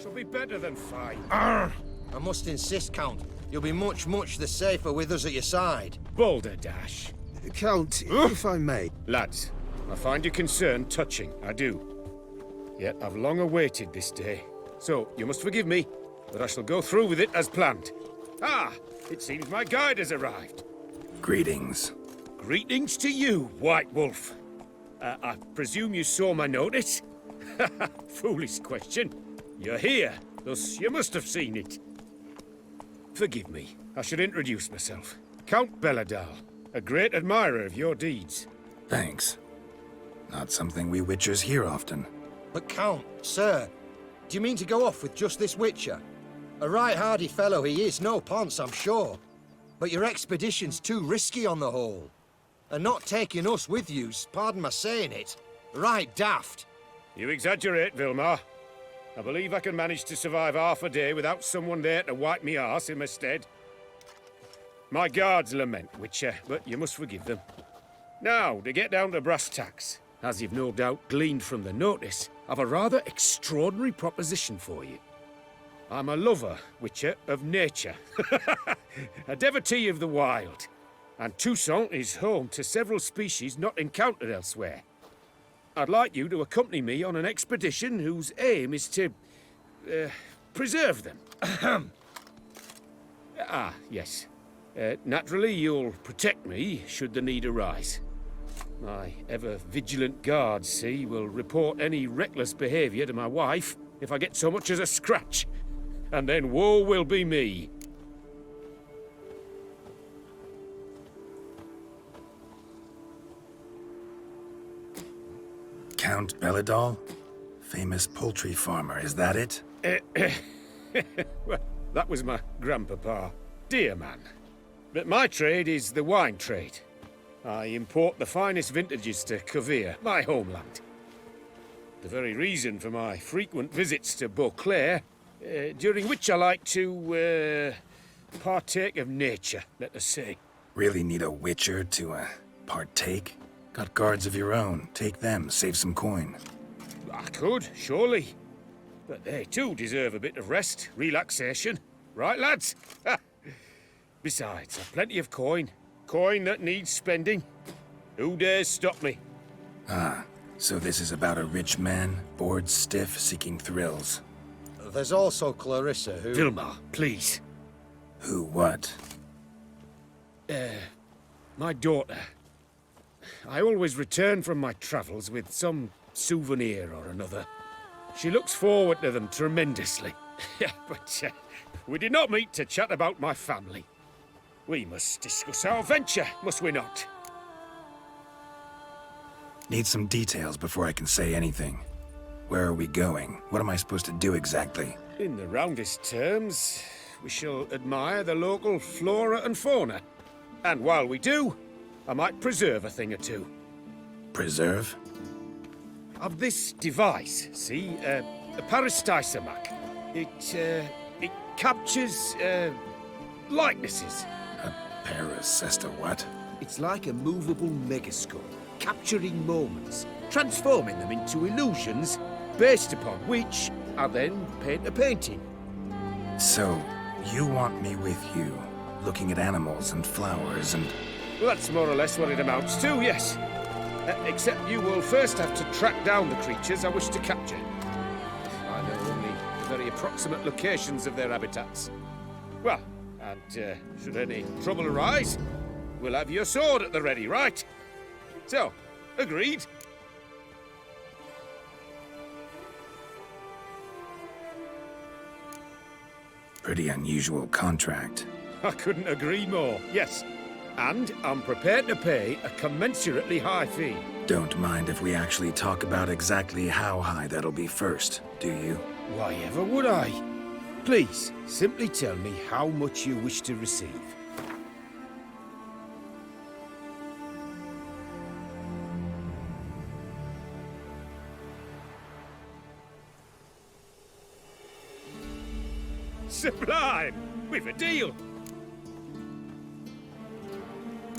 shall be better than fine. Arr! I must insist, Count. You'll be much, much the safer with us at your side. Balderdash. Count, if I may. Lads, I find your concern touching, I do. Yet I've long awaited this day. So, you must forgive me, but I shall go through with it as planned. Ah, it seems my guide has arrived. Greetings. Greetings to you, White Wolf. I presume you saw my notice? Foolish question. You're here, thus you must have seen it. Forgive me, I should introduce myself. Count Belladal, a great admirer of your deeds. Thanks. Not something we Witchers hear often. But Count, sir, do you mean to go off with just this Witcher? A right hardy fellow he is, no ponce, I'm sure. But your expedition's too risky on the whole. And not taking us with you's, pardon my saying it, right daft. You exaggerate, Vilmar. I believe I can manage to survive half a day without someone there to wipe me arse in my stead. My guards lament, Witcher, but you must forgive them. Now, to get down to brass tacks, as you've no doubt gleaned from the notice, I've a rather extraordinary proposition for you. I'm a lover, Witcher, of nature. A devotee of the wild. And Toussaint is home to several species not encountered elsewhere. I'd like you to accompany me on an expedition whose aim is to preserve them. Yes. Naturally, you'll protect me should the need arise. My ever-vigilant guards, see, will report any reckless behavior to my wife if I get so much as a scratch. And then woe will be me. Count Belladal? Famous poultry farmer, is that it? Well, that was my grandpapa. Dear man. But my trade is the wine trade. I import the finest vintages to Rivia, my homeland. The very reason for my frequent visits to Beauclair, during which I like to, partake of nature, let us say. Really need a Witcher to, partake? Got guards of your own. Take them, save some coin. I could, surely. But they too deserve a bit of rest, relaxation. Right, lads? Besides, I've plenty of coin. Coin that needs spending. Who dares stop me? Ah, so this is about a rich man, bored stiff, seeking thrills. There's also Clarissa, who... Vilmar, please. Who what? My daughter. I always return from my travels with some souvenir or another. She looks forward to them tremendously. But we did not meet to chat about my family. We must discuss our venture, must we not? Need some details before I can say anything. Where are we going? What am I supposed to do exactly? In the roundest terms, we shall admire the local flora and fauna. And while we do, I might preserve a thing or two. Preserve? Of this device, see? A peristysomac. It captures, likenesses. A paracesta what? It's like a movable megascope, capturing moments, transforming them into illusions, Based upon which, I then paint a painting. So, you want me with you, looking at animals and flowers and... Well, that's more or less what it amounts to, yes. Except you will first have to track down the creatures I wish to capture. I know only the very approximate locations of their habitats. Well, and should any trouble arise, we'll have your sword at the ready, right? So, agreed? Pretty unusual contract. I couldn't agree more, yes. And I'm prepared to pay a commensurately high fee. Don't mind if we actually talk about exactly how high that'll be first, do you? Why ever would I? Please, simply tell me how much you wish to receive. Sublime! We've a deal!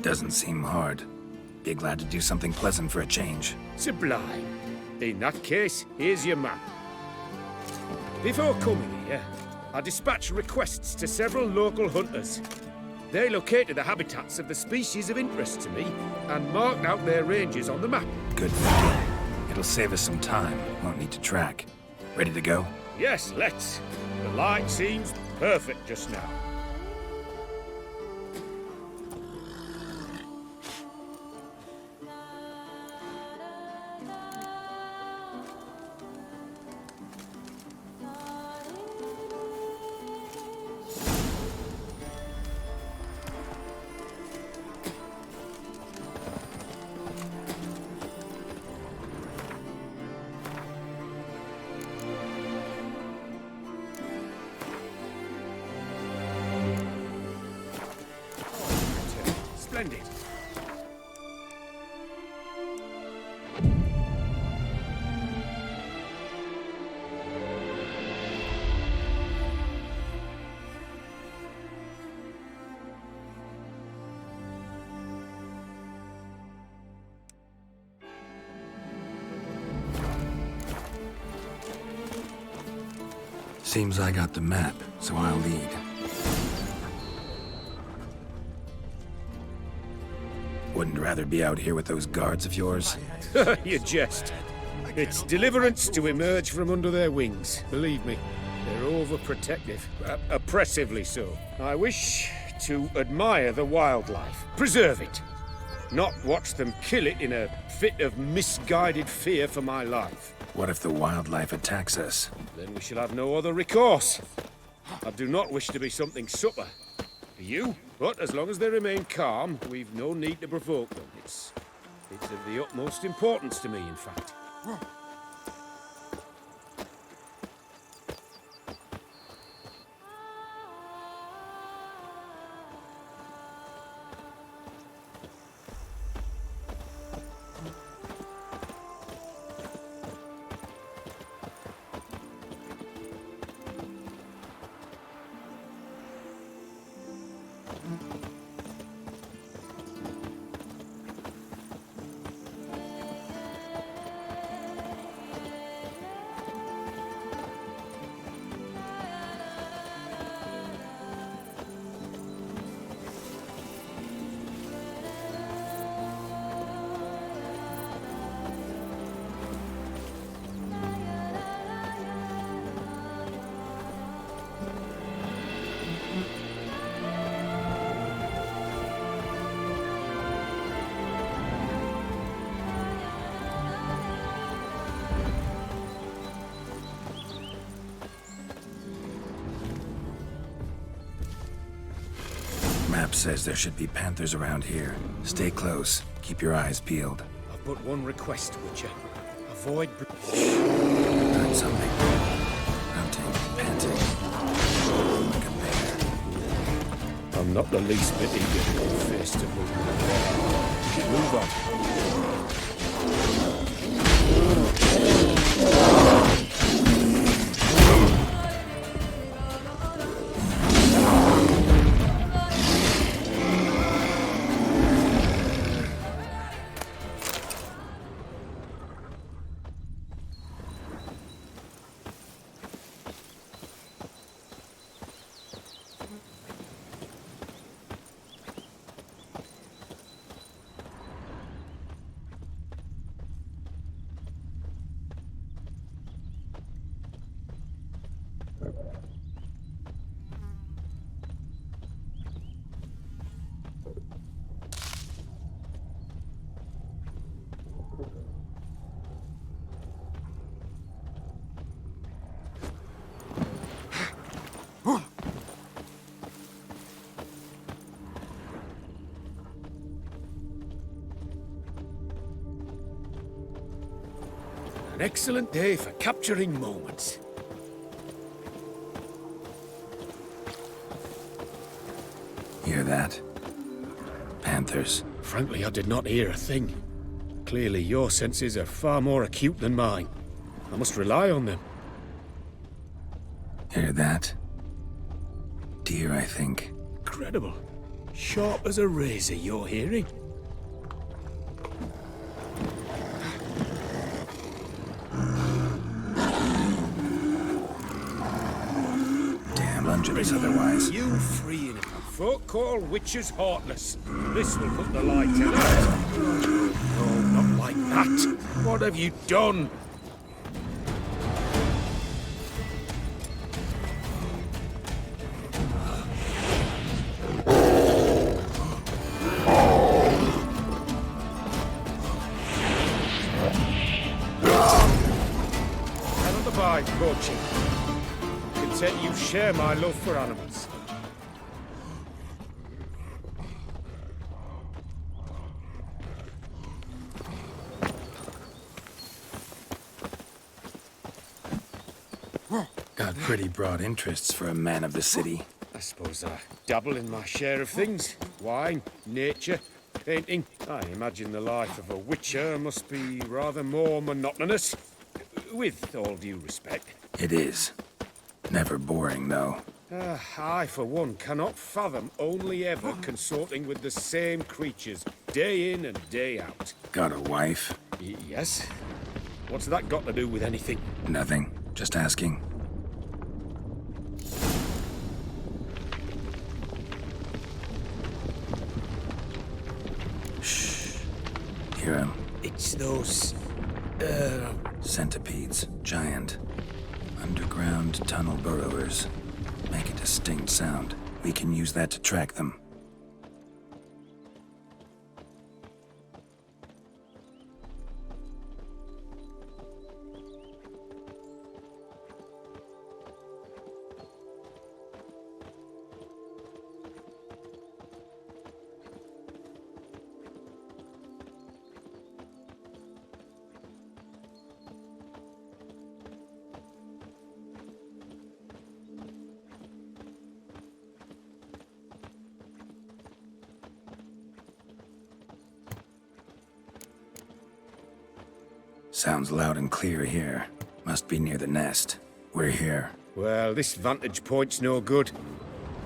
Doesn't seem hard. Be glad to do something pleasant for a change. Sublime. In that case, here's your map. Before coming here, I dispatched requests to several local hunters. They located the habitats of the species of interest to me and marked out their ranges on the map. Good thinking. It'll save us some time. Won't need to track. Ready to go? Yes, let's. The light seems perfect just now. Splendid. Seems I got the map, so I'll lead. Wouldn't rather be out here with those guards of yours? You jest. It's deliverance to emerge from under their wings. Believe me, they're overprotective. Oppressively so. I wish to admire the wildlife. Preserve it. Not watch them kill it in a fit of misguided fear for my life. What if the wildlife attacks us? Then we shall have no other recourse. I do not wish to be something supper for you, but as long as they remain calm, we've no need to provoke them. It's of the utmost importance to me, in fact. Map says there should be panthers around here. Stay close. Keep your eyes peeled. I've but one request, Witcher. Avoid... Heard something. Hunting, panting. Like a bear. I'm not the least bit eager to go face to move. Move on. An excellent day for capturing moments. Hear that? Panthers. Frankly, I did not hear a thing. Clearly, your senses are far more acute than mine. I must rely on them. Hear that? Deer, I think. Incredible. Sharp as a razor, your hearing. folk call witches heartless. This will put the light in it. No, not like that. What have you done? Cannot abide poaching. Content you share my love for animals. Got pretty broad interests for a man of the city. I suppose I dabble in my share of things. Wine, nature, painting. I imagine the life of a witcher must be rather more monotonous. With all due respect. It is. Never boring, though. I, for one, cannot fathom only ever consorting with the same creatures, day in and day out. Got a wife? Yes? What's that got to do with anything? Nothing. Just asking. Shh. Hear him? It's those... Centipedes. Giant. Underground tunnel burrowers. Make a distinct sound. We can use that to track them. Sounds loud and clear here. Must be near the nest. We're here. Well, this vantage point's no good.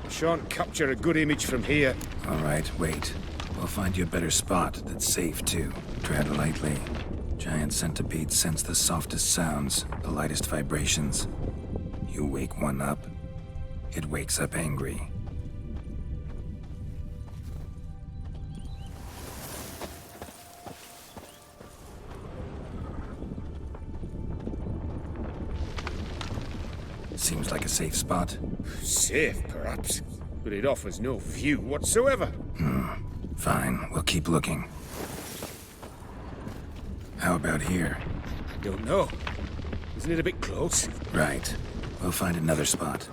Shan't capture a good image from here. All right, wait. We'll find you a better spot that's safe, too. Tread lightly. Giant centipedes sense the softest sounds, the lightest vibrations. You wake one up, it wakes up angry. Seems like a safe spot. Safe, perhaps, but it offers no view whatsoever. Fine, we'll keep looking. How about here? I don't know. Isn't it a bit close? Right. We'll find another spot.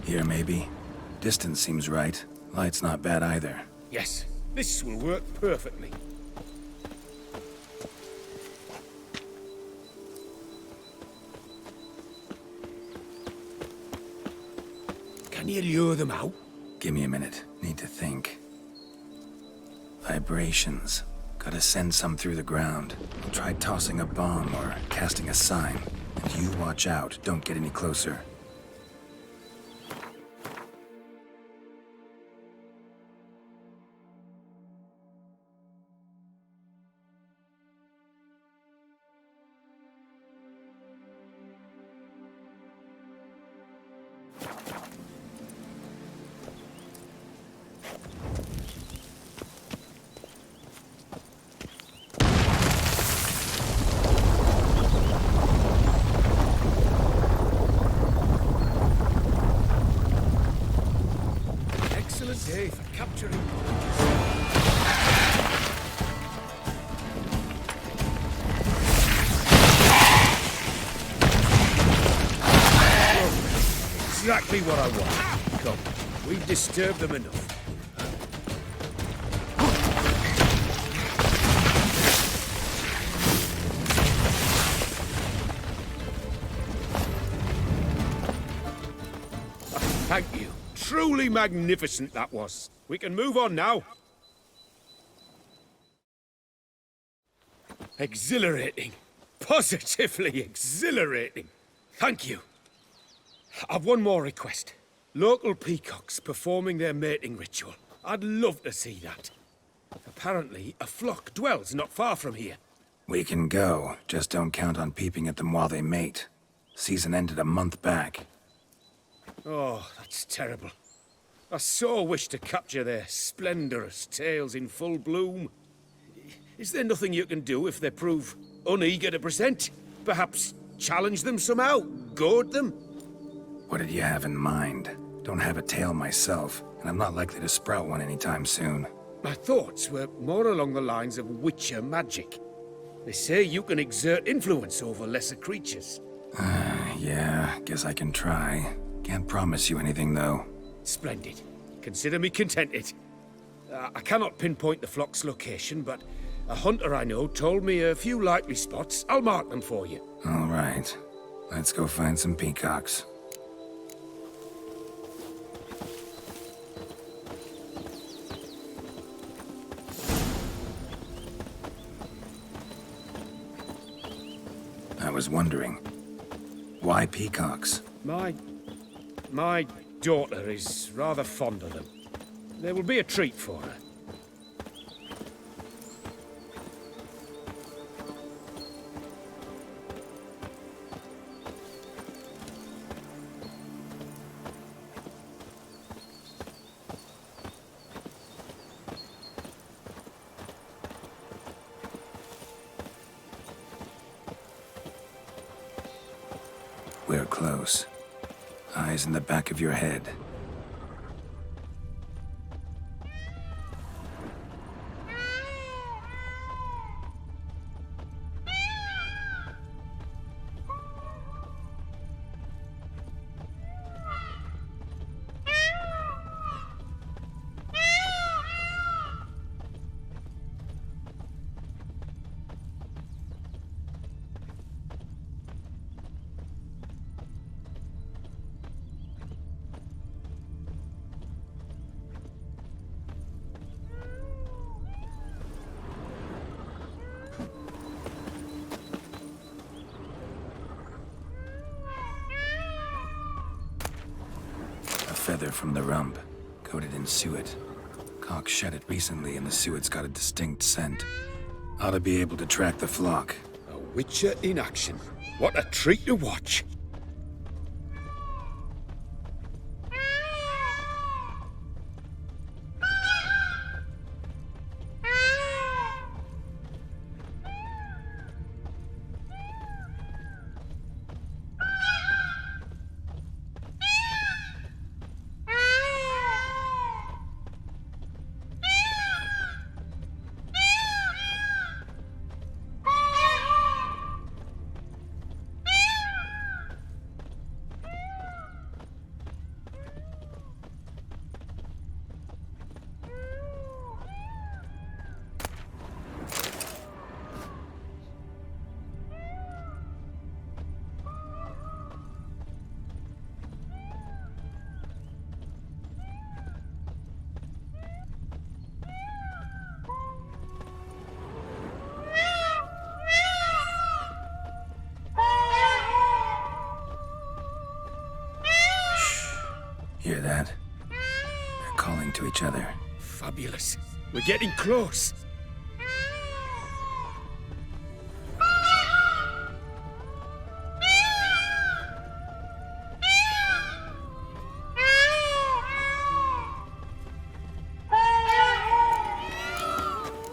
Here, maybe? Distance seems right. Light's not bad either. Yes, this will work perfectly. Can you lure them out? Give me a minute. Need to think. Vibrations. Gotta send some through the ground. I'll try tossing a bomb or casting a sign. And you watch out. Don't get any closer. Excellent day for capturing. Exactly what I want. Come, we've disturbed them enough. Thank you. Truly magnificent that was. We can move on now. Exhilarating. Positively exhilarating. Thank you. I've one more request. Local peacocks performing their mating ritual. I'd love to see that. Apparently, a flock dwells not far from here. We can go, just don't count on peeping at them while they mate. Season ended a month back. Oh, that's terrible. I so wish to capture their splendorous tails in full bloom. Is there nothing you can do if they prove uneager to present? Perhaps challenge them somehow? Goad them? What did you have in mind? Don't have a tail myself, and I'm not likely to sprout one anytime soon. My thoughts were more along the lines of witcher magic. They say you can exert influence over lesser creatures. Yeah, guess I can try. Can't promise you anything, though. Splendid. Consider me contented. I cannot pinpoint the flock's location, but a hunter I know told me a few likely spots. I'll mark them for you. All right. Let's go find some peacocks. I was wondering, why peacocks? My daughter is rather fond of them. They will be a treat for her. We're close. Eyes in the back of your head. Feather from the rump, coated in suet. Cock shed it recently and the suet's got a distinct scent. Ought to be able to track the flock. A witcher in action. What a treat to watch. Hear that? They're calling to each other. Fabulous. We're getting close.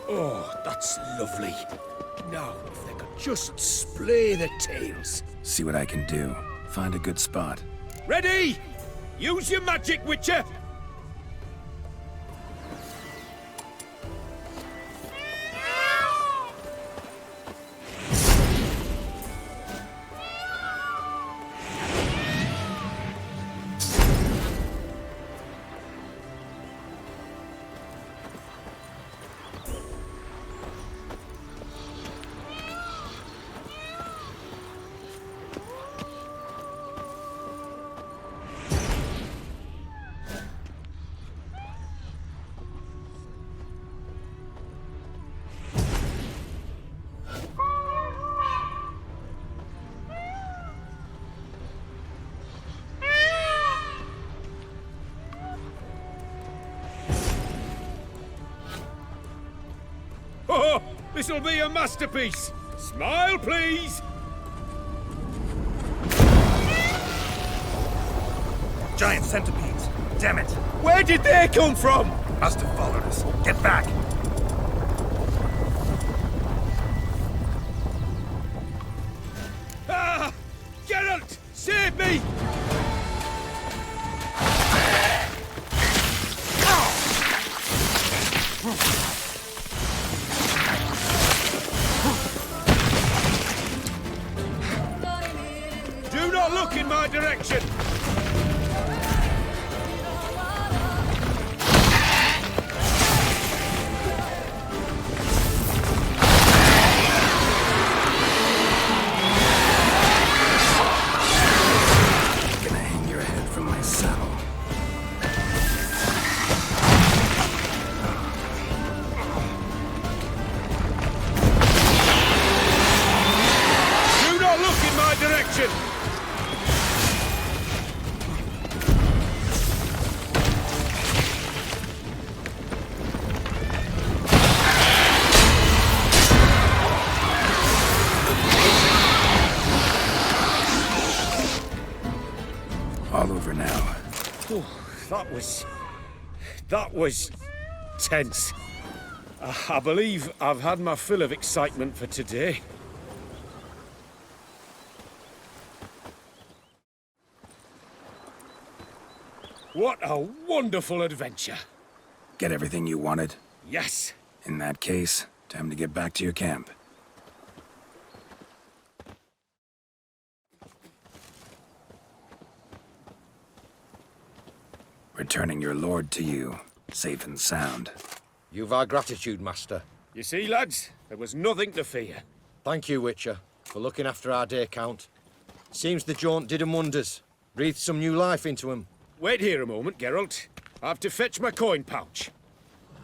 Oh, that's lovely. Now, if they could just splay their tails. See what I can do. Find a good spot. Ready? Use your magic, Witcher! This'll be a masterpiece. Smile, please. Giant centipedes. Damn it. Where did they come from? Must have followed us. Get back. Ah! Geralt! Save me! Do not look in my direction! Gonna hang your head from my saddle. Do not look in my direction! All over now. Oh, that was tense. I believe I've had my fill of excitement for today. What a wonderful adventure. Get everything you wanted? Yes. In that case, time to get back to your camp. Returning your lord to you, safe and sound. You've our gratitude, Master. You see, lads, there was nothing to fear. Thank you, Witcher, for looking after our day count. Seems the jaunt did 'em wonders. Breathed some new life into 'em. Wait here a moment, Geralt. I have to fetch my coin pouch.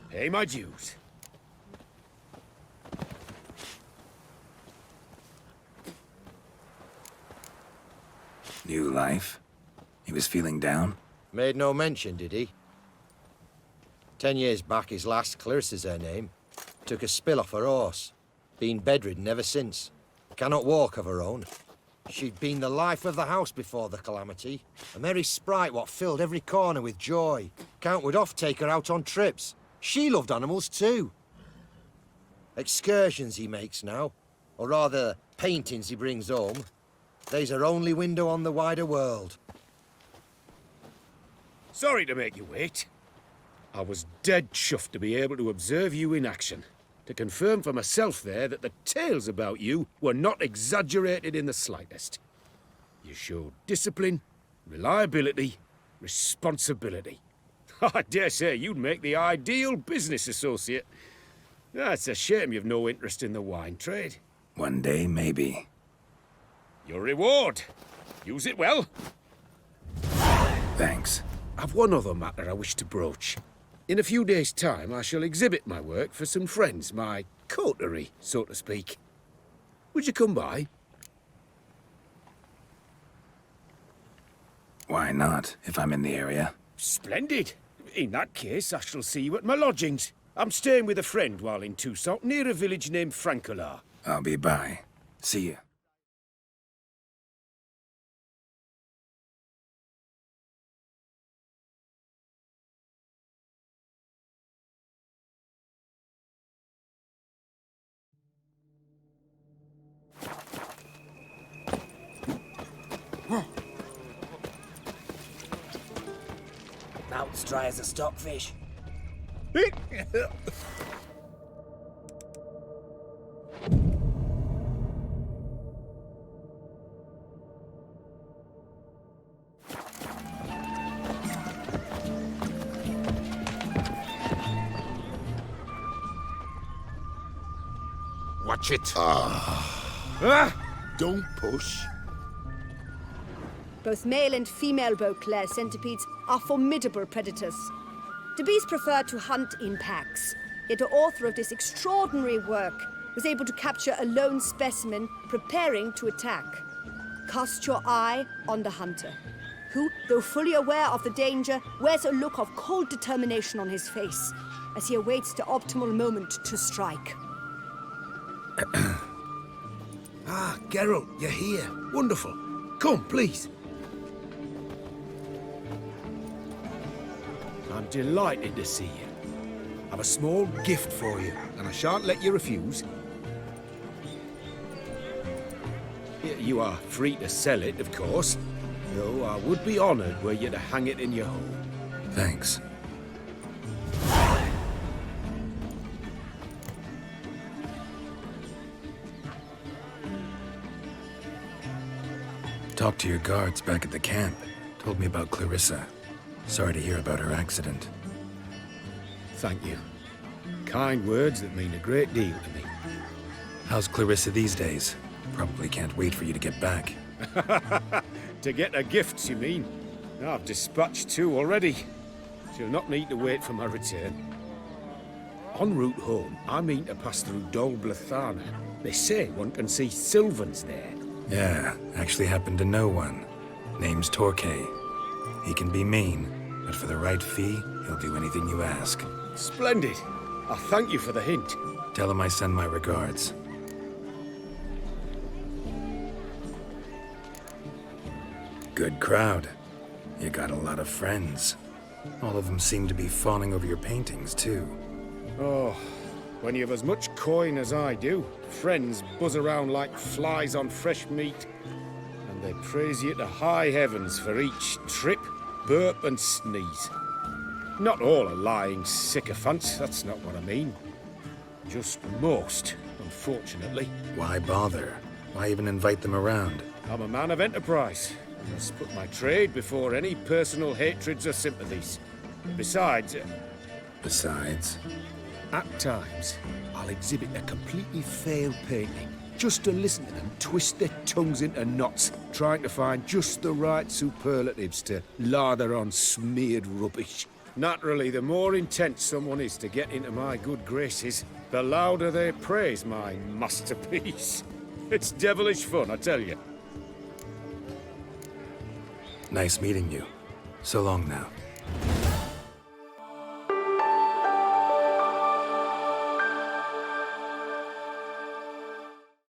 Pay my dues. New life? He was feeling down? Made no mention, did he? 10 years back, his last, Clarissa's her name, took a spill off her horse. Been bedridden ever since. Cannot walk of her own. She'd been the life of the house before the calamity. A merry sprite what filled every corner with joy. Count would oft take her out on trips. She loved animals too. Excursions he makes now, or rather, paintings he brings home. They's her only window on the wider world. Sorry to make you wait. I was dead chuffed to be able to observe you in action. To confirm for myself there that the tales about you were not exaggerated in the slightest. You showed discipline, reliability, responsibility. I dare say you'd make the ideal business associate. It's a shame you've no interest in the wine trade. One day, maybe. Your reward. Use it well. Thanks. I've one other matter I wish to broach. In a few days' time, I shall exhibit my work for some friends, my coterie, so to speak. Would you come by? Why not, if I'm in the area? Splendid. In that case, I shall see you at my lodgings. I'm staying with a friend while in Toussaint, near a village named Francois. I'll be by. See you. Mouth's dry as a stockfish. Watch it. Don't push. Both male and female Beauclair centipedes are formidable predators. The bees prefer to hunt in packs, yet the author of this extraordinary work was able to capture a lone specimen preparing to attack. Cast your eye on the hunter, who, though fully aware of the danger, wears a look of cold determination on his face as he awaits the optimal moment to strike. Ah, Geralt, you're here. Wonderful. Come, please. I'm delighted to see you. I've a small gift for you, and I shan't let you refuse. You are free to sell it, of course, though I would be honoured were you to hang it in your home. Thanks. Talked to your guards back at the camp. Told me about Clarissa. Sorry to hear about her accident. Thank you. Kind words that mean a great deal to me. How's Clarissa these days? Probably can't wait for you to get back. To get her gifts, you mean? I've dispatched 2 already. She'll not need to wait for my return. En route home, I mean to pass through Dol Blathana. They say one can see Sylvans there. Yeah, actually happen to know one. Name's Torquay. He can be mean, but for the right fee, he'll do anything you ask. Splendid. I thank you for the hint. Tell him I send my regards. Good crowd. You got a lot of friends. All of them seem to be fawning over your paintings, too. Oh, when you have as much coin as I do, friends buzz around like flies on fresh meat. And they praise you to high heavens for each trip, burp and sneeze. Not all are lying sycophants, that's not what I mean. Just most, unfortunately. Why bother? Why even invite them around? I'm a man of enterprise. I must put my trade before any personal hatreds or sympathies. Besides, at times, I'll exhibit a completely failed painting, just to listen to them twist their tongues into knots, trying to find just the right superlatives to lather on smeared rubbish. Naturally, the more intent someone is to get into my good graces, the louder they praise my masterpiece. It's devilish fun, I tell you. Nice meeting you. So long now.